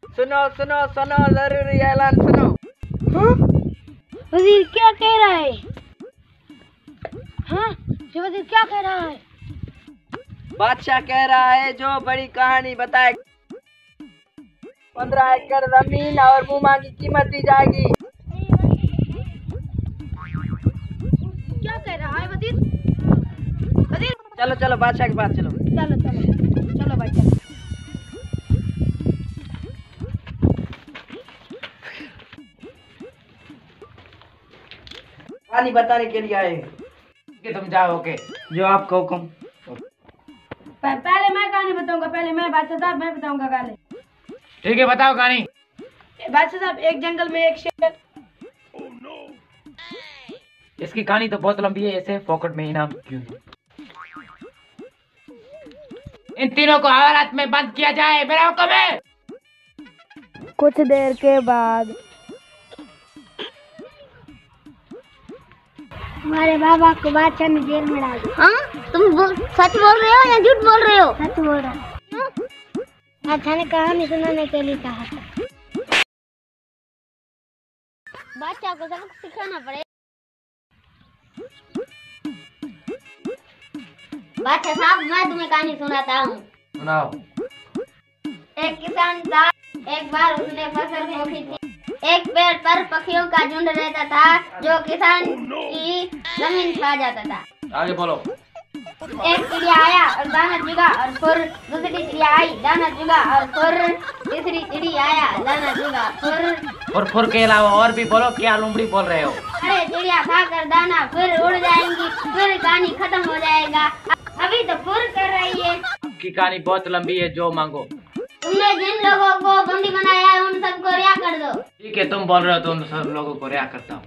सुनो सुनो सुनो, जरूरी ऐलान सुनो। हाँ? वजीर क्या कह रहा है? हाँ, ये वजीर क्या कह रहा है? बादशाह कह रहा है जो बड़ी कहानी बताए 15 एकड़ जमीन और मुमा की कीमत दी जाएगी। क्या कह रहा है वजीर? वजीर चलो चलो बादशाह के पास चलो। चलो चलो चलो भाई चलो। कहानी बताने के लिए आए कि तुम जाओगे, जो आपका हुक्म। पहले मैं कहानी बताऊंगा, पहले मैं बादशाह साहब मैं बताऊंगा कहानी। ठीक है, बताओ कहानी। बादशाह साहब, एक जंगल में एक शेर। इसकी कहानी तो बहुत लंबी है, ऐसे फोकट में इनाम क्यों नहीं? इन तीनों को हवालात में बंद किया जाए, मेरा हुक्म है। कुछ देर के बाद हमारे बाबा को बादशाह ने जेल में डाल दिया। हाँ? तुम सच बोल रहे हो या झूठ बोल रहे हो? सच बोल रहा हूँ। बादशाह ने कहानी सुनाने के लिए कहा था। बादशाह को सबक सिखाना पड़ेगा। बादशाह साहब, मैं तुम्हें कहानी सुनाता हूँ। सुनाओ। एक किसान था। एक बार उसने फसल बोई थी। एक पेड़ पर पक्षियों का झुंड रहता था जो किसान की जमीन खा जाता था। आगे बोलो। एक चिड़िया आया और दाना चुगा और फिर दूसरी चिड़िया आई, दाना चुगा और फिर तीसरी चिड़िया आया, दाना चुगा फुर के अलावा और भी बोलो, क्या लुमड़ी बोल रहे हो? अरे चिड़िया खाकर दाना फिर उड़ जाएंगी, फिर कहानी खत्म हो जाएगा। अभी तो फुर कर रही है। आपकी कहानी बहुत लंबी है, जो मांगो। तुमने जिन लोगों को बंदी बनाया है उन सबको रिहा कर दो। ठीक है, तुम बोल रहे हो तो उन सब लोगों को रिहा करता हूँ।